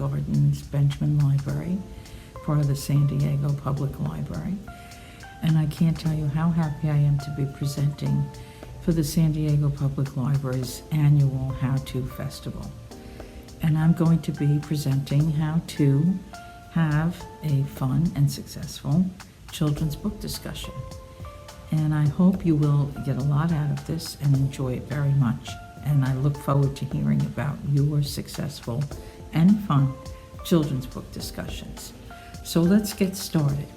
Gardens Benjamin Library, part of the San Diego Public Library. And I can't tell you how happy I am to be presenting for the San Diego Public Library's annual How To Festival. And I'm going to be presenting how to have a fun and successful children's book discussion. And I hope you will get a lot out of this and enjoy it very much. And I look forward to hearing about your successful and fun children's book discussions. So let's get started.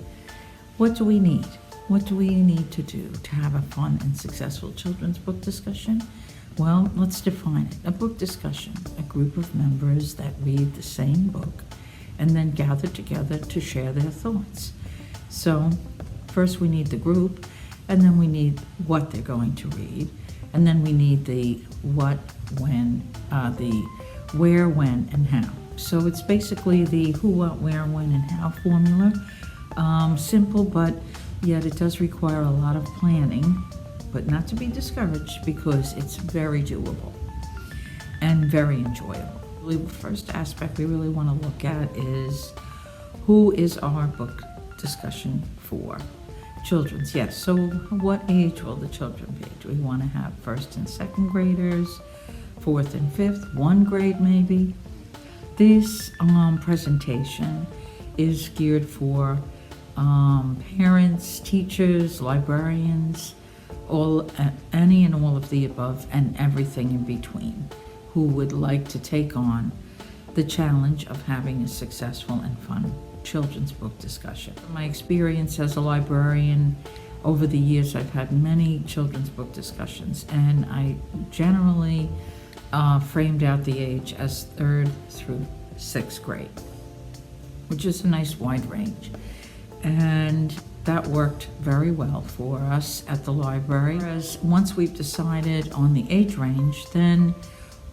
What do we need? What do we need to do to have a fun and successful children's book discussion? Well, let's define it. A book discussion, a group of members that read the same book and then gather together to share their thoughts. So first we need the group, and then we need what they're going to read, and then we need the what, when, the where, when, and how. So it's basically the who, what, where, when, and how formula. Simple, but yet it does require a lot of planning, but not to be discouraged because it's very doable and very enjoyable. The first aspect we really want to look at is who is our book discussion for? Children's, yes. So what age will the children be? Do we want to have first and second graders, fourth and fifth, one grade maybe? This presentation is geared for parents, teachers, librarians, any and all of the above and everything in between who would like to take on the challenge of having a successful and fun children's book discussion. My experience as a librarian over the years, I've had many children's book discussions, and I generally framed out the age as 3rd through 6th grade, which is a nice wide range. And that worked very well for us at the library. Whereas once we've decided on the age range, then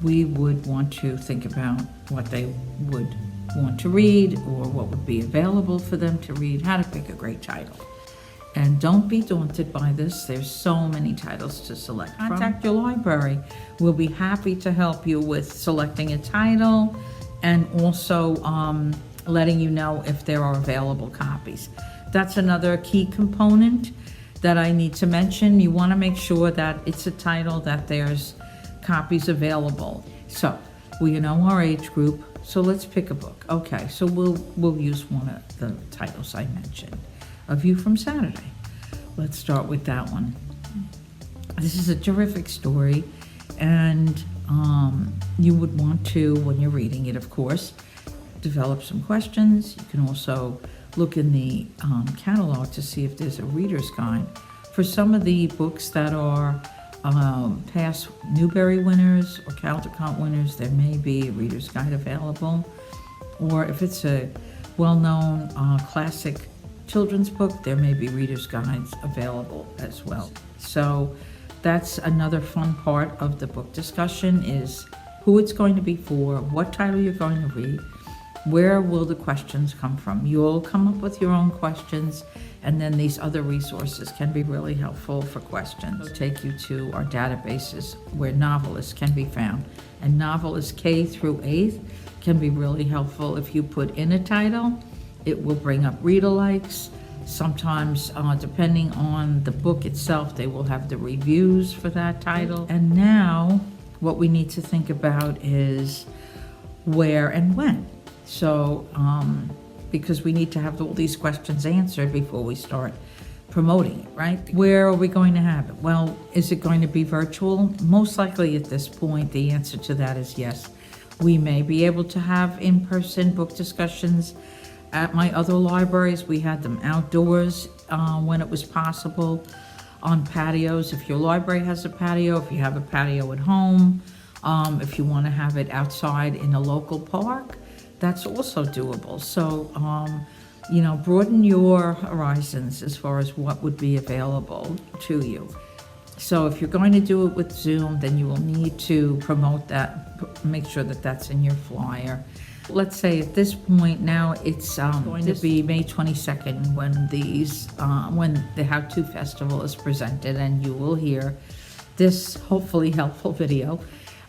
we would want to think about what they would want to read or what would be available for them to read, how to pick a great title. And don't be daunted by this. There's so many titles to select from. Contact your library. We'll be happy to help you with selecting a title and also letting you know if there are available copies. That's another key component that I need to mention. You want to make sure that it's a title that there's copies available. So we know our age group, so let's pick a book. Okay, so we'll use one of the titles I mentioned. A View from Saturday. Let's start with that one. This is a terrific story, and you would want to, when you're reading it, of course, develop some questions. You can also look in the catalog to see if there's a reader's guide. For some of the books that are past Newbery winners or Caldecott winners, there may be a reader's guide available. Or if it's a well-known classic children's book, there may be reader's guides available as well. So that's another fun part of the book discussion, is who it's going to be for, what title you're going to read, where will the questions come from. You'll come up with your own questions, and then these other resources can be really helpful for questions. They'll take you to our databases where novelists can be found. And novelists K through 8th can be really helpful. If you put in a title, it will bring up read-alikes. Sometimes, depending on the book itself, they will have the reviews for that title. And now, what we need to think about is where and when. So, because we need to have all these questions answered before we start promoting it, right? Where are we going to have it? Well, is it going to be virtual? Most likely at this point, the answer to that is yes. We may be able to have in-person book discussions. At my other libraries, we had them outdoors when it was possible, on patios. If your library has a patio, if you have a patio at home, if you want to have it outside in a local park, that's also doable. So, broaden your horizons as far as what would be available to you. So if you're going to do it with Zoom, then you will need to promote that, make sure that that's in your flyer. Let's say at this point now, it's going to be May 22nd when the How To Festival is presented, and you will hear this hopefully helpful video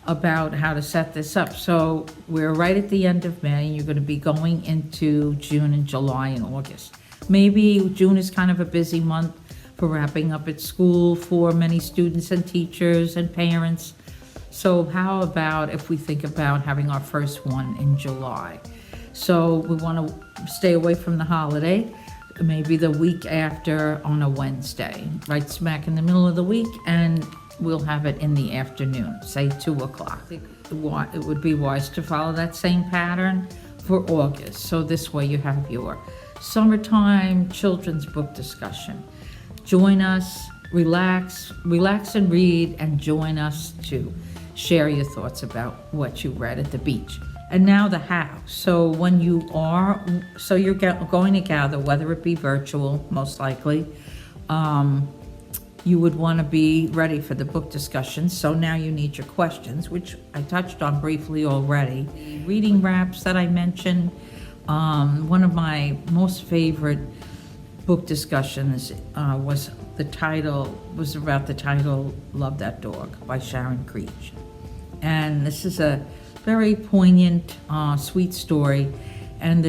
about how to set this up. So we're right at the end of May, and you're going to be going into June and July and August. Maybe June is kind of a busy month for wrapping up at school for many students and teachers and parents. So how about if we think about having our first one in July? So we want to stay away from the holiday, maybe the week after on a Wednesday, right smack in the middle of the week, and we'll have it in the afternoon, say 2 o'clock. It would be wise to follow that same pattern for August. So this way you have your summertime children's book discussion. Join us, relax and read, and join us to share your thoughts about what you read at the beach. And now the how. So when you're going to gather, whether it be virtual, most likely, you would want to be ready for the book discussion. So now you need your questions, which I touched on briefly already. Reading wraps that I mentioned. One of my most favorite book discussions was about the title "Love That Dog" by Sharon Creech. And this is a very poignant, sweet story, and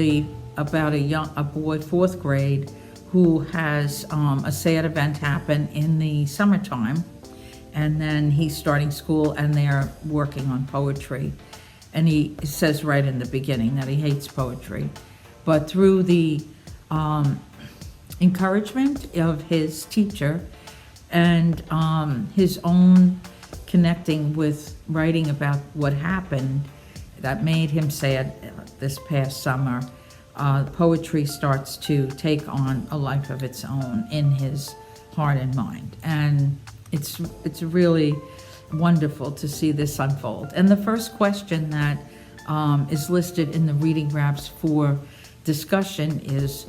about a boy, 4th grade, who has a sad event happen in the summertime, and then he's starting school and they're working on poetry. And he says right in the beginning that he hates poetry, but through the encouragement of his teacher and his own connecting with writing about what happened that made him sad this past summer, poetry starts to take on a life of its own in his heart and mind. And it's really wonderful to see this unfold. And the first question that is listed in the reading wraps for discussion is,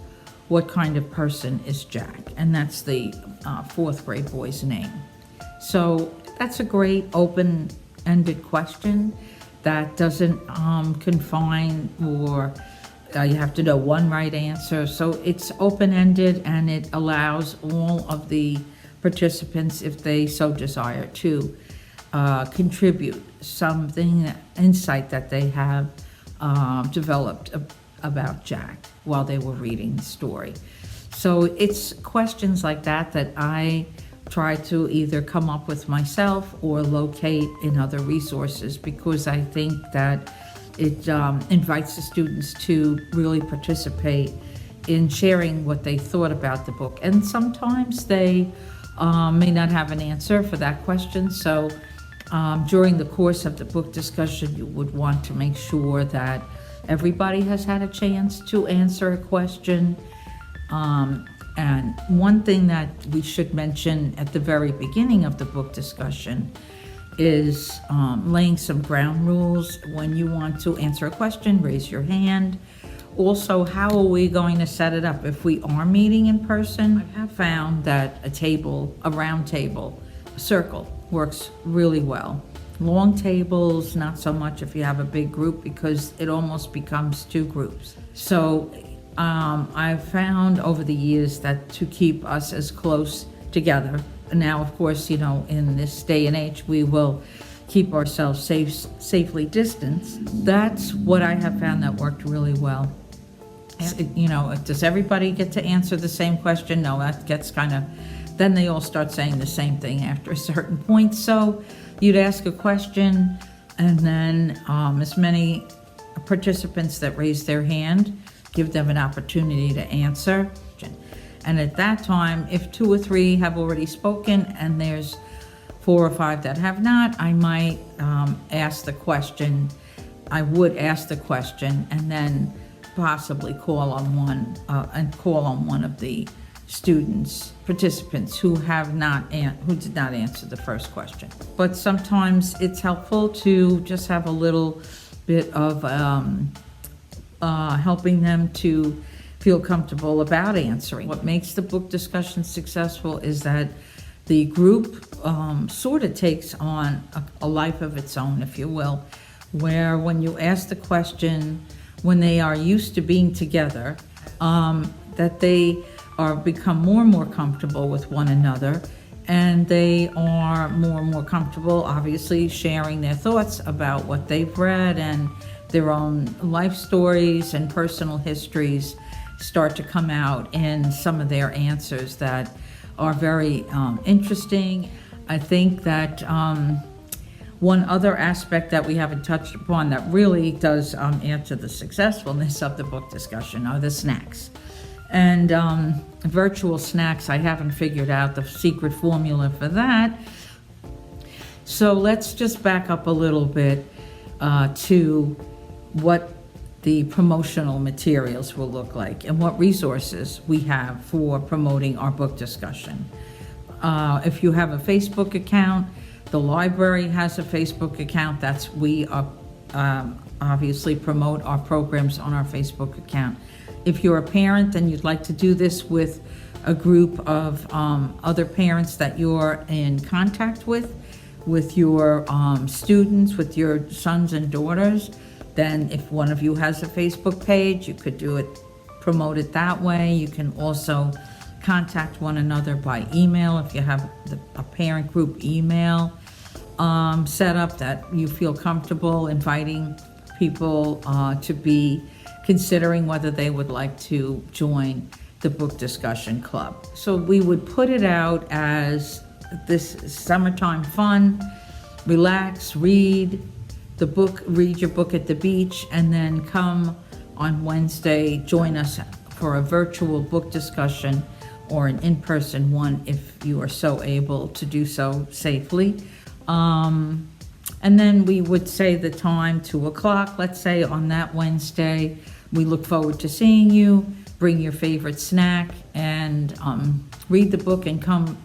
what kind of person is Jack? And that's the 4th grade boy's name. So that's a great open-ended question that doesn't confine, or you have to know one right answer. So it's open-ended, and it allows all of the participants, if they so desire, to contribute something, insight that they have developed about Jack while they were reading the story. So it's questions like that I try to either come up with myself or locate in other resources, because I think that it invites the students to really participate in sharing what they thought about the book. And sometimes they may not have an answer for that question. So during the course of the book discussion, you would want to make sure that everybody has had a chance to answer a question. And one thing that we should mention at the very beginning of the book discussion is laying some ground rules. When you want to answer a question, raise your hand. Also, how are we going to set it up? If we are meeting in person, I have found that a round table, a circle, works really well. Long tables, not so much if you have a big group, because it almost becomes 2 groups. So I've found over the years that to keep us as close together, now of course, in this day and age, we will keep ourselves safely distanced. That's what I have found that worked really well. Does everybody get to answer the same question? No, that gets then they all start saying the same thing after a certain point. So you'd ask a question, and then as many participants that raise their hand, give them an opportunity to answer. And at that time, if 2 or 3 have already spoken and there's 4 or 5 that have not, I might ask the question. I would ask the question and then possibly call on one of the participants who did not answer the first question. But sometimes it's helpful to just have a little bit of helping them to feel comfortable about answering. What makes the book discussion successful is that the group sort of takes on a life of its own, if you will, where when you ask the question, when they are used to being together, that they become more and more comfortable with one another, and they are more and more comfortable, obviously, sharing their thoughts about what they've read, and their own life stories and personal histories start to come out in some of their answers that are very interesting. I think that one other aspect that we haven't touched upon that really does add to the successfulness of the book discussion are the snacks. And virtual snacks, I haven't figured out the secret formula for that. So let's just back up a little bit to what the promotional materials will look like and what resources we have for promoting our book discussion. If you have a Facebook account, the library has a Facebook account. We obviously promote our programs on our Facebook account. If you're a parent and you'd like to do this with a group of other parents that you're in contact with your students, with your sons and daughters, then if one of you has a Facebook page, you could promote it that way. You can also contact one another by email if you have a parent group email set up that you feel comfortable inviting people to be considering whether they would like to join the book discussion club. So we would put it out as this summertime fun, relax, read your book at the beach, and then come on Wednesday, join us for a virtual book discussion or an in-person one if you are so able to do so safely. And then we would say the time, 2:00, let's say, on that Wednesday. We look forward to seeing you. Bring your favorite snack and read the book and come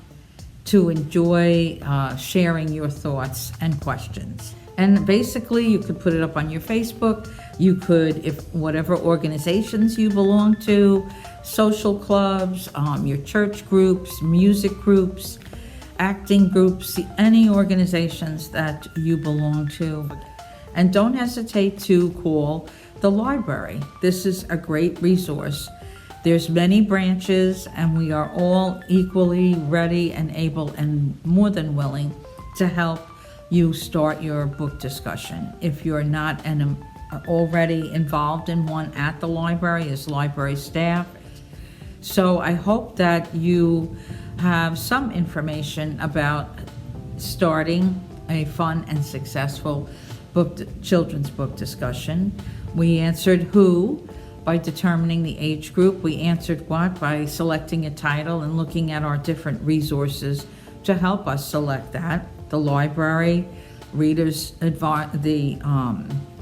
to enjoy sharing your thoughts and questions. And basically, you could put it up on your Facebook. You could, if whatever organizations you belong to, social clubs, your church groups, music groups, acting groups, any organizations that you belong to. And don't hesitate to call the library. This is a great resource. There's many branches, and we are all equally ready and able and more than willing to help you start your book discussion. If you're not already involved in one at the library as library staff. So I hope that you have some information about starting a fun and successful children's book discussion. We answered who by determining the age group. We answered what by selecting a title and looking at our different resources to help us select that. The library, readers, the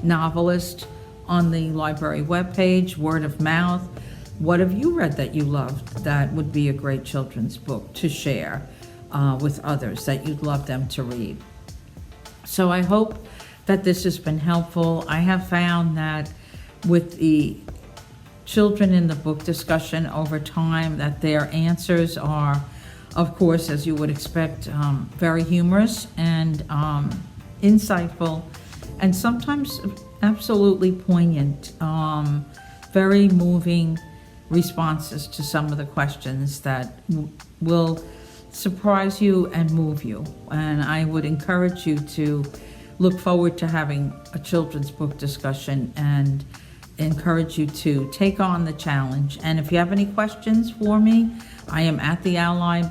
novelist on the library webpage, word of mouth. What have you read that you loved that would be a great children's book to share with others that you'd love them to read? So I hope that this has been helpful. I have found that with the children in the book discussion over time, that their answers are, of course, as you would expect, very humorous and insightful, and sometimes absolutely poignant, very moving responses to some of the questions that will surprise you and move you. And I would encourage you to look forward to having a children's book discussion and encourage you to take on the challenge. And if you have any questions for me, I am at the Allied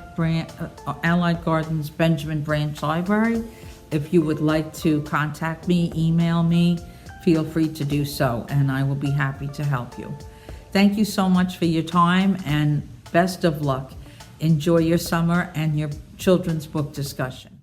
Gardens Benjamin Branch Library. If you would like to contact me, email me, feel free to do so, and I will be happy to help you. Thank you so much for your time, and best of luck. Enjoy your summer and your children's book discussion.